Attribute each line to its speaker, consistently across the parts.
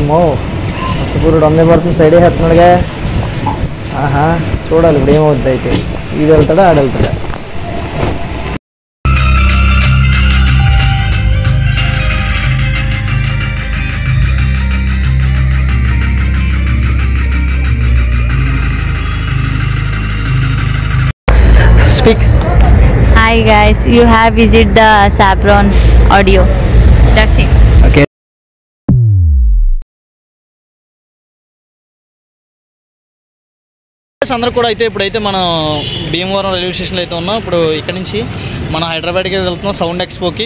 Speaker 1: అమ్మో సూర్యుడు వందే భారతం సైడ్ వేస్తున్నాడుగా. ఆహా చూడాలి ఇప్పుడు ఏమవుద్ది. అయితే ఈడు వెళ్తాడా ఆడు వెళ్తాడా? Speak.
Speaker 2: Hi guys, you have visited the Saffron audio. That's it.
Speaker 1: Okay. అందరూ కూడా అయితే ఇప్పుడైతే మనం భీమవరం రైల్వే స్టేషన్లో అయితే ఉన్నాం. ఇప్పుడు ఇక్కడ నుంచి మనం హైదరాబాద్కి వెళ్తున్నాం సౌండ్ ఎక్స్పోకి.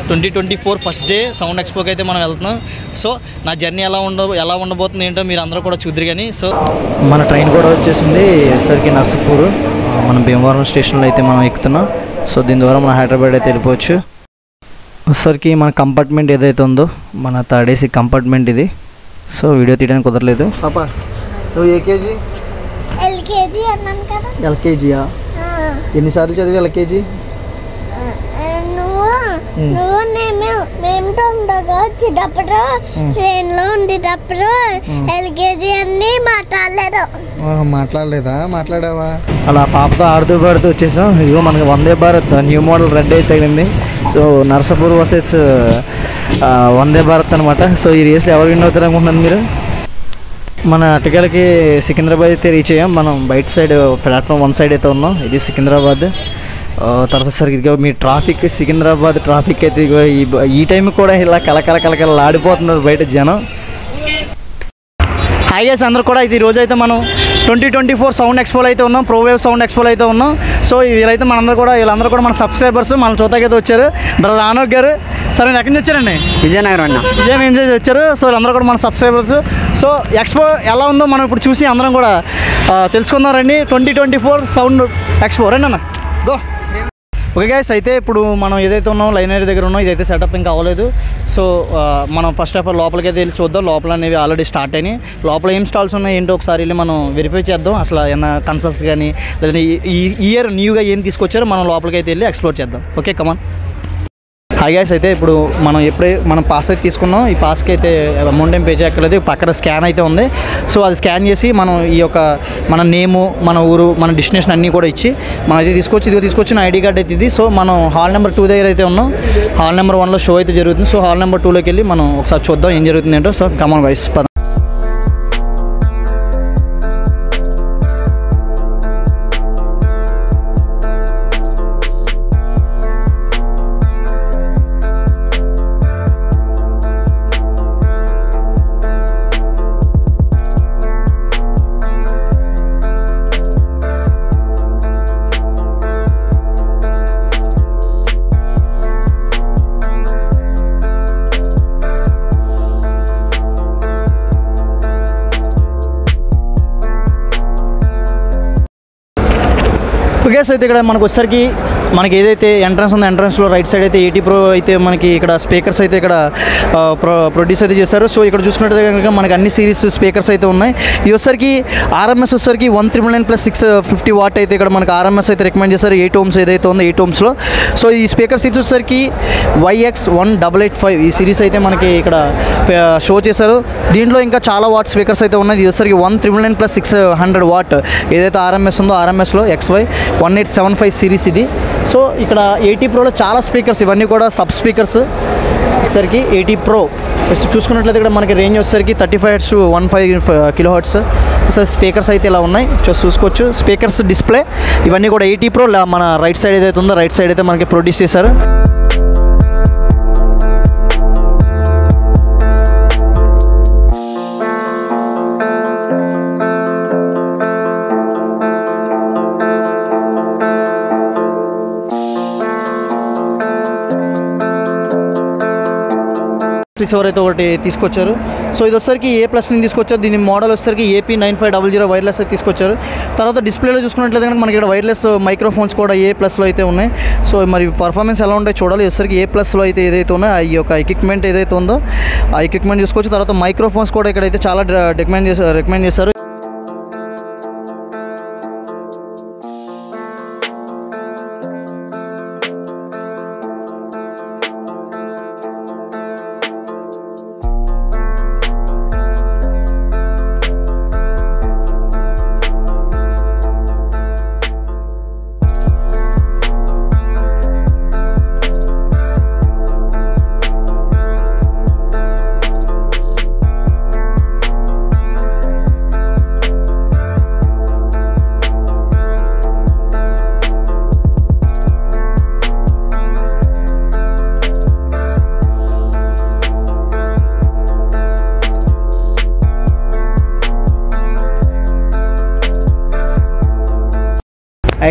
Speaker 1: 2024 ఫస్ట్ డే సౌండ్ ఎక్స్పోకి అయితే మనం వెళ్తున్నాం. సో నా జర్నీ ఎలా ఉండబోతుంది ఏంటో మీరు అందరూ కూడా చూద్దరు. కానీ సో మన ట్రైన్ కూడా వచ్చేసింది ఎస్ఆర్కే నర్సాపూర్. మనం భీమవరం స్టేషన్లో అయితే మనం ఎక్కుతున్నాం. సో దీని ద్వారా మనం హైదరాబాద్ అయితే వెళ్ళిపోవచ్చు. వచ్చేసరికి మన కంపార్ట్మెంట్ ఏదైతే ఉందో మన థర్డ్ ఏసీ కంపార్ట్మెంట్ ఇది. సో వీడియో తీయడానికి కుదరలేదు. పాపా నువ్వు ఏ కేజీ?
Speaker 3: ఎల్కేజీ అన్నాను కదా.
Speaker 1: ఎల్కేజీయా? ఎన్నిసార్లు చదివి ఎల్కేజీ?
Speaker 3: నువ్వు మేముతో ఉండగా వచ్చేటప్పుడు ట్రైన్లో ఉండేటప్పుడు ఎల్కేజీ అన్ని
Speaker 1: మాట్లాడలేదా? మాట్లాడావా? అలా పాపతో ఆడుతూ పాడుతూ వచ్చేసాం. ఇదిగో మనకి Vande Bharat new model red అయితే తగిలింది. సో నర్సాపూర్ వర్సెస్ వందే భారత్ అనమాట. సో ఈ రేస్లో ఎవరు విన్ అవుతారు అనుకుంటున్నారు మీరు? మన అటకాలకి సికింద్రాబాద్ అయితే రీచ్ అయ్యాం. మనం బయట సైడ్ ప్లాట్ఫామ్ 1 సైడ్ అయితే ఉన్నాం. ఇది సికింద్రాబాద్. తర్వాత సరికి ఇదిగో మీ ట్రాఫిక్ సికింద్రాబాద్ ట్రాఫిక్ అయితే ఇదిగో ఈ టైం కూడా ఇలా కలకల ఆడిపోతున్నారు బయట జనం. హాయ్ గైస్ అందరూ కూడా అయితే ఈరోజు అయితే మనం 2024 సౌండ్ ఎక్స్పోలో అయితే ఉన్నాం. ప్రోవేవ్ సౌండ్ ఎక్స్పోలో అయితే ఉన్నాం. సో వీళ్ళందరూ కూడా మన సబ్స్క్రైబర్స్ మన చూతాకైతే వచ్చారు. బ్రదర్ ఆనోక్ గారు. సరే ఎక్కడి నుంచి వచ్చారండి?
Speaker 4: విజయనగరం అన్న.
Speaker 1: విజయనగరం నుంచి వచ్చారు. సో వీళ్ళందరూ కూడా మన సబ్స్క్రైబర్స్. సో ఎక్స్పో ఎలా ఉందో మనం ఇప్పుడు చూసి అందరం కూడా తెలుసుకుందాం రండి. 2024 సౌండ్ ఎక్స్పో రండి అన్న గో. ఓకే గైస్ అయితే ఇప్పుడు మనం ఏదైతే ఉన్నాం లైన్ ఏరియా దగ్గర ఉన్నాం. ఇదైతే సెటప్ ఇంకా అవ్వలేదు. సో మనం ఫస్ట్ ఆఫ్ ఆల్ లోపలికి అయితే వెళ్ళి చూద్దాం. లోపల అనేవి ఆల్రెడీ స్టార్ట్ అయినాయి. లోపల ఏం స్టాల్స్ ఉన్నాయి ఏంటో ఒకసారి వెళ్ళి మనం వెరిఫై చేద్దాం. అసలు ఏమైనా కన్సల్ట్స్ కానీ లేదంటే ఈ ఇయర్ న్యూగా ఏం తీసుకొచ్చారో మనం లోపలికి అయితే వెళ్ళి ఎక్స్ప్లోర్ చేద్దాం. Okay come on. హాయ్ గైస్ అయితే ఇప్పుడు మనం పాస్ అయితే తీసుకున్నాం. ఈ పాస్కి అయితే అమౌంట్ ఏం పే చేయక్కర్లేదు. పక్కన స్కాన్ అయితే ఉంది. సో అది స్కాన్ చేసి మనం ఈ యొక్క మన నేము మన ఊరు మన డెస్టినేషన్ అన్నీ కూడా ఇచ్చి మనం అయితే తీసుకొచ్చిన ఐడి కార్డ్ అయితే ఇది. సో మనం హాల్ నెంబర్ 2 దగ్గర అయితే ఉన్నాం. హాల్ నెంబర్ 1లో షో అయితే జరుగుతుంది. సో హాల్ నెంబర్ 2లోకి వెళ్ళి మనం ఒకసారి చూద్దాం ఏం జరుగుతుంది ఏంటో. సో కమాన్ గైస్ పద. ఓకే అయితే ఇక్కడ మనకు వచ్చేసరికి మనకి ఏదైతే ఎంట్రన్స్ ఉందో ఎంట్రన్స్లో రైట్ సైడ్ అయితే 80 Pro అయితే మనకి ఇక్కడ స్పీకర్స్ అయితే ఇక్కడ ప్రొడ్యూస్ అయితే చేశారు. సో ఇక్కడ చూసుకున్నట్టు కనుక మనకి అన్ని సిరీస్ స్పీకర్స్ అయితే ఉన్నాయి. ఇది వచ్చేసరికి ఆర్ఎంఎస్ వచ్చేసరికి 1999+650 వాట్ అయితే ఇక్కడ మనకి ఆర్ఎంఎస్ అయితే రికమెండ్ చేశారు. 8 ohms ఏదైతే ఉందో 8 ohmsలో. సో ఈ స్పీకర్ సిరీస్ వచ్చేసరికి YX1885 ఈ సిరీస్ అయితే మనకి ఇక్కడ షో చేశారు. దీంట్లో ఇంకా చాలా వాట్ స్పీకర్స్ అయితే ఉన్నాయి. ఇది వచ్చేసరికి 1999+600 వాట్ ఏదైతే ఆర్ఎంఎస్ ఉందో ఆర్ఎంఎస్లో XY1875 సిరీస్ ఇది. సో ఇక్కడ 80 Proలో చాలా స్పీకర్స్ ఇవన్నీ కూడా సబ్ స్పీకర్స్ వచ్చేసరికి 80 Pro. ఫస్ట్ చూసుకున్నట్లయితే ఇక్కడ మనకి రేంజ్ వచ్చేసరికి 35 Hz to 15 kHz. So speakers అయితే ఇలా ఉన్నాయి చూసుకోవచ్చు. స్పీకర్స్ డిస్ప్లే ఇవన్నీ కూడా 80 Pro మన రైట్ సైడ్ ఏదైతే ఉందో రైట్ సైడ్ అయితే మనకి ప్రొడ్యూస్ చేశారు. రిసీవర్ అయితే ఒకటి తీసుకొచ్చారు. సో ఇది వచ్చేసరికి A+ ని తీసుకొచ్చారు. దీని మోడల్ వచ్చేసరికి AP9500 వైర్లెస్ అయితే తీసుకొచ్చారు. తర్వాత డిస్ప్లేలో చూసుకున్నట్లయితే కనుక మనకి ఇక్కడ వైర్లెస్ మైక్రోఫోన్స్ కూడా A+లో అయితే ఉన్నాయి. సో మరి పర్ఫార్మెన్స్ ఎలా ఉంటాయి చూడాలి. వచ్చేసరికి A+లో అయితే ఏదైతే ఉన్నాయో ఈ యొక్క ఎక్విప్మెంట్ ఏదైతే ఉందో ఆ ఎక్విప్మెంట్ చూసుకోవచ్చు. తర్వాత మైక్రోఫోన్స్ కూడా ఇక్కడైతే చాలా రికమెండ్ చేశారు.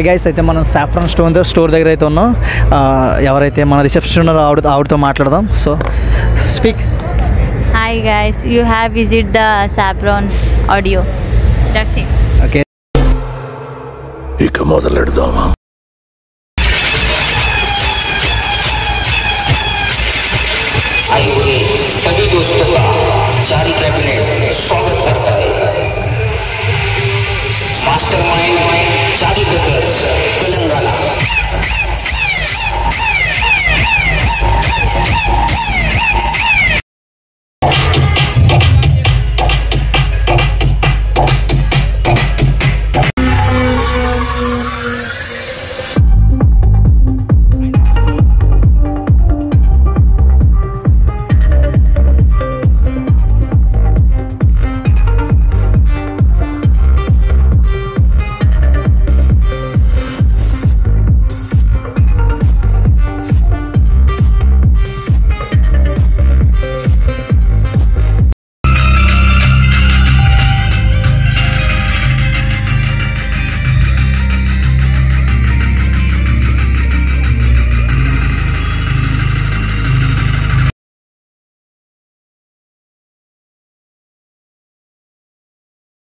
Speaker 1: గైస్ అయితే మనం సాఫ్రాన్ స్టోర్ దగ్గర అయితే ఉన్నాం. ఎవరైతే మన రిసెప్షన్ ఆవిడతో మాట్లాడదాం. So speak.
Speaker 2: Hi guys, you have visited the Saffron Audio. That's it.
Speaker 1: Okay,
Speaker 4: ఇక మొదలెడదామా?